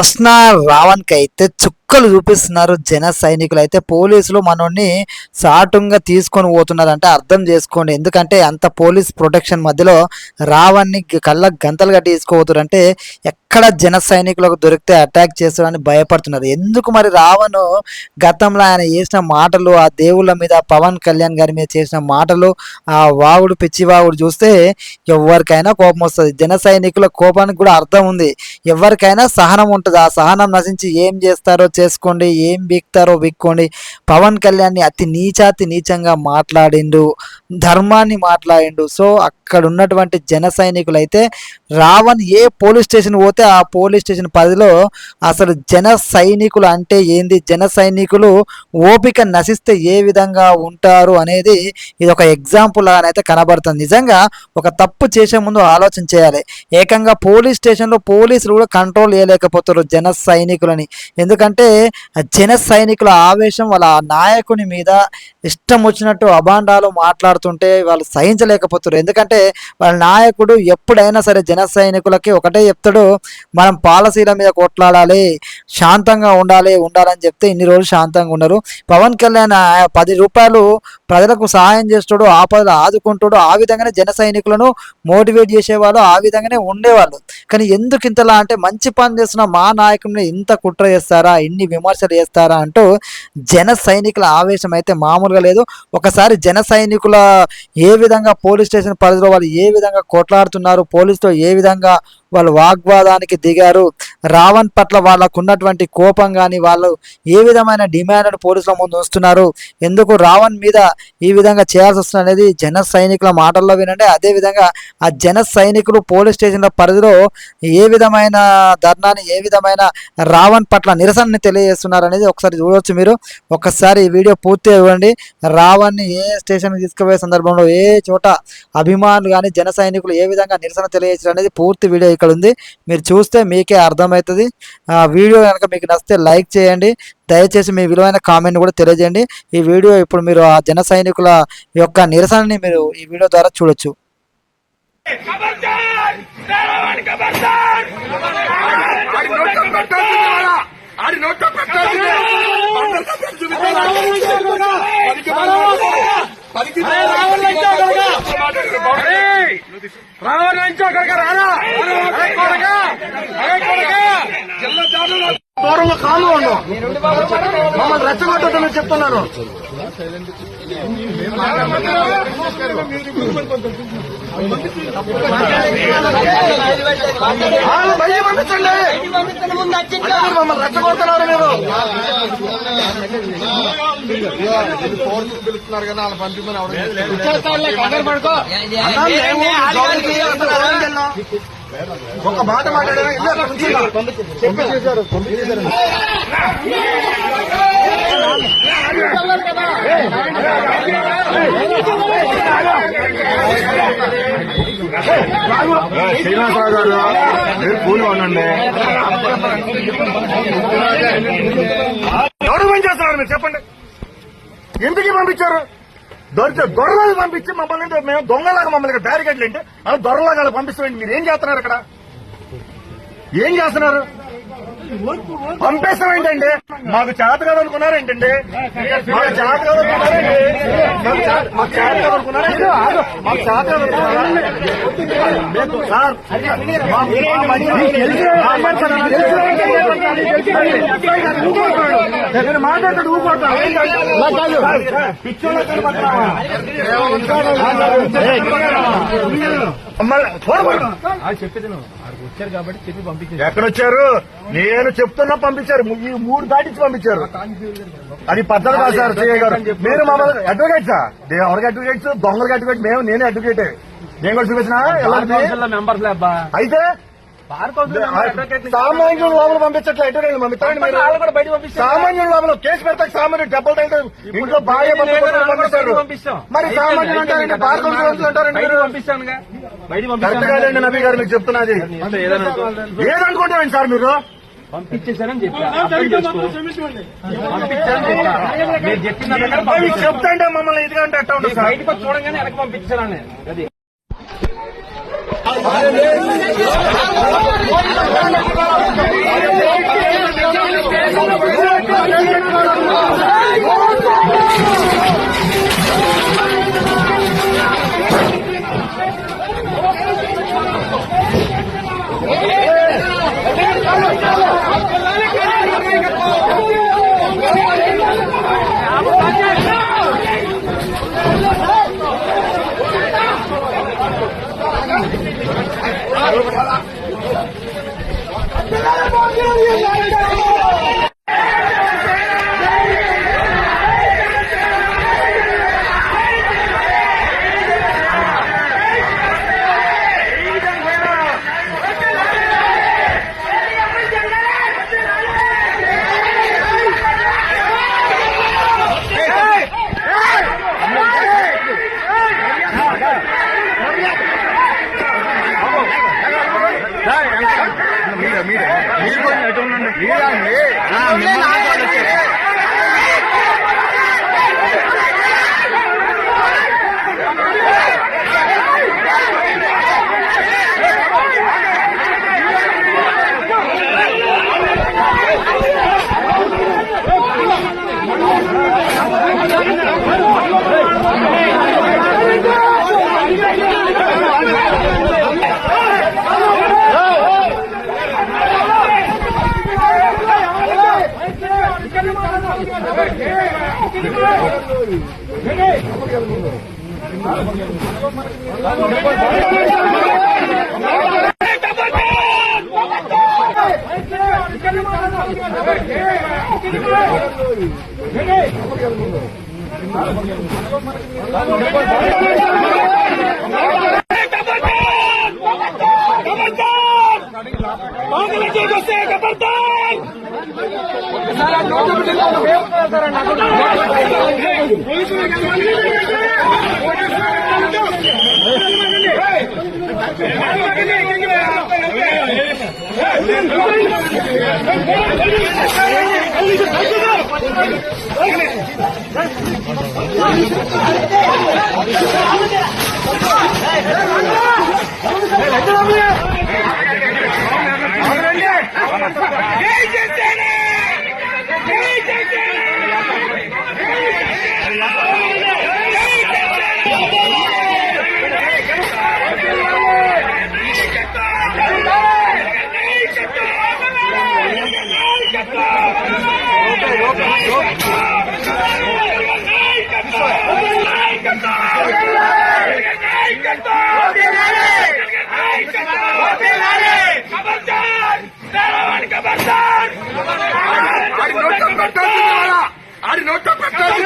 ప్రశ్న రావణ్ కి అయితే చుక్కలు చూపిస్తున్నారు జన సైనికులు. అయితే పోలీసులు మనోడిని సాటుంగా తీసుకొని పోతున్నారు అంటే అర్థం చేసుకోండి. ఎందుకంటే అంత పోలీస్ ప్రొటెక్షన్ మధ్యలో రావణ్ని కళ్ళ గంతలు కట్టి తీసుకోబోతున్నారు. అంటే ఎక్కడ జన సైనికులకు దొరికితే అటాక్ చేస్తారని భయపడుతున్నారు. ఎందుకు మరి రావణ్ గతంలో ఆయన చేసిన మాటలు, ఆ దేవుళ్ళ మీద, పవన్ కళ్యాణ్ గారి మీద చేసిన మాటలు, ఆ వాగుడు పిచ్చి వాగుడు చూస్తే ఎవరికైనా కోపం వస్తుంది. జన సైనికుల కోపానికి కూడా అర్థం ఉంది. ఎవరికైనా సహనం ఉంటుంది. ఆ సహనం నశించి ఏం చేస్తారో చేసుకోండి, ఏం బిక్తారో బిక్కోండి. పవన్ కళ్యాణ్ని అతి నీచంగా మాట్లాడిండు, ధర్మాన్ని మాట్లాడిండు. సో అక్కడ ఉన్నటువంటి జన సైనికులు అయితే రావణ్ ఏ పోలీస్ స్టేషన్ పోతే ఆ పోలీస్ స్టేషన్ పరిధిలో అసలు జన సైనికులు అంటే ఏంది, జన సైనికులు ఓపిక నశిస్తే ఏ విధంగా ఉంటారు అనేది ఇది ఒక ఎగ్జాంపుల్ లాగానైతే కనబడుతుంది. నిజంగా ఒక తప్పు చేసే ముందు ఆలోచన చేయాలి. ఏకంగా పోలీస్ స్టేషన్లో పోలీసులు కూడా కంట్రోల్ చేయలేకపోతారు జన సైనికులని. ఎందుకంటే జన సైనికుల ఆవేశం వాళ్ళ నాయకుని మీద ఇష్టం వచ్చినట్టు అభాండాలు మాట్లాడుతుంటే వాళ్ళు సహించలేకపోతారు. ఎందుకంటే వాళ్ళ నాయకుడు ఎప్పుడైనా సరే జన సైనికులకి ఒకటే చెప్తాడు, మనం పాలసీల మీద కొట్లాడాలి, శాంతంగా ఉండాలని చెప్తే ఇన్ని రోజులు శాంతంగా ఉన్నారు. పవన్ కళ్యాణ్ 10 రూపాయలు ప్రజలకు సహాయం చేస్తాడు, ఆపదలు ఆదుకుంటాడు. ఆ విధంగానే జన సైనికులను మోటివేట్ చేసేవాళ్ళు, ఆ విధంగానే ఉండేవాళ్ళు. కానీ ఎందుకు ఇంతలా అంటే మంచి పని చేస్తున్న మా నాయకుడిని ఇంత కుట్ర చేస్తారా, ఇన్ని విమర్శలు చేస్తారా అంటూ జన సైనికుల ఆవేశం అయితే మామూలుగా లేదు. ఒకసారి జన సైనికుల ఏ విధంగా పోలీస్ స్టేషన్ పరిధిలో వాళ్ళు ఏ విధంగా కొట్లాడుతున్నారు, పోలీసుతో ఏ విధంగా వాళ్ళు వాగ్వాదానికి దిగారు, రావణ్ పట్ల వాళ్ళకు ఉన్నటువంటి కోపం కానీ వాళ్ళు ఏ విధమైన డిమాండ్ పోలీసుల ముందు వస్తున్నారు, ఎందుకు రావణ్ మీద ఈ విధంగా చేయాల్సి వస్తుంది అనేది జన సైనికుల మాటల్లో వినండి. అదేవిధంగా ఆ జన సైనికులు పోలీస్ స్టేషన్ల పరిధిలో ఏ విధమైన ధర్నాన్ని, ఏ విధమైన రావణ్ పట్ల నిరసనని తెలియజేస్తున్నారు అనేది ఒకసారి చూడవచ్చు. మీరు ఒక్కసారి ఈ వీడియో పూర్తిగా ఇవ్వండి. రావణ్ని ఏ స్టేషన్కి తీసుకుపోయే సందర్భంలో ఏ చోట అభిమానులు కానీ జన సైనికులు ఏ విధంగా నిరసన తెలియజేస్తారు అనేది పూర్తి వీడియో ఇక్కడ ఉంది. మీరు చూస్తే మీకే అర్థమవుతుంది. వీడియో కనుక మీకు నచ్చితే లైక్ చేయండి. దయచేసి మీ విలువైన కామెంట్ కూడా తెలియజేయండి. ఈ వీడియో ఇప్పుడు మీరు ఆ జన సైనికుల యొక్క నిరసనని మీరు ఈ వీడియో ద్వారా చూడొచ్చు. దూరంలో కాలు ఉండు, మమ్మల్ని రెచ్చగొట్టదని చెప్తున్నాను. పంపించండి, మమ్మల్ని రెచ్చగొడుతున్నారు మీరు. పిలుస్తున్నారు కదా వాళ్ళని పంపించమని ఒక మాట మాట్లాడారు. శ్రీనివాసరావు గారు మీరు కూలి ఉండండి. ఎవరు పనిచేస్తున్నారు మీరు చెప్పండి. ఎందుకు పంపించారు? దొరలాగా పంపించి మమ్మల్ని మేము దొంగలాగా మమ్మల్ని బ్యారికేడ్లు ఏంటి అలా దొరలాగా పంపిస్తామండి. మీరు ఏం చేస్తున్నారు ఇక్కడ? ఏం చేస్తున్నారు? పంపిస్తామేంటండి? మాకు చేత కదా అనుకున్నారేంటండి? మాకు చేత కదా అనుకున్నారండి? మాకు చేత కదా అనుకున్నారా? మాకు చేత కదా అనుకున్నారా సార్? నేను మాట్లాడతాడు ఊపడతాను. వచ్చారు కాబట్టి చెప్పి పంపించారు. ఎక్కడొచ్చారు? నేను చెప్తున్నా పంపించారు. ఈ 3 దాటించి పంపించారు. అది పద్ధతి కాదు సార్. సిఐ గారు మీరు మమ్మల్ని అడ్వకేట్సా? ఎవరికి అడ్వకేట్స్? దొంగలకి అడ్వకేట్ మేము. నేనే అడ్వకేటే. నేను కూడా చూపించిన మెంబర్స్ అయితే సామాన్యుల లోపల పంపించట్లే. అడ్వకేట్ పంపిస్తారండి. సామాన్యుల లోపల కేసు పెడతాక సామాన్యుడు డబ్బులు తగ్గితే ఇంట్లో భార్య పంపిస్తారు. మరి సామాన్యులు అంటారండి, బార్ కౌన్సిల్ అంటారండి. కరెక్ట్ నబీ గారు మీకు చెప్తున్నది. ఏదనుకుంటారండి సార్ మీరు? పంపించేశారని చెప్పి చెప్తాంటే మమ్మల్ని ఇదిగా అంటే అట్లా ఉంటుంది సార్. బయటకు చూడంగానే వెనక్కి పంపించారని అది ఆడి నోట్లో పెట్టాలి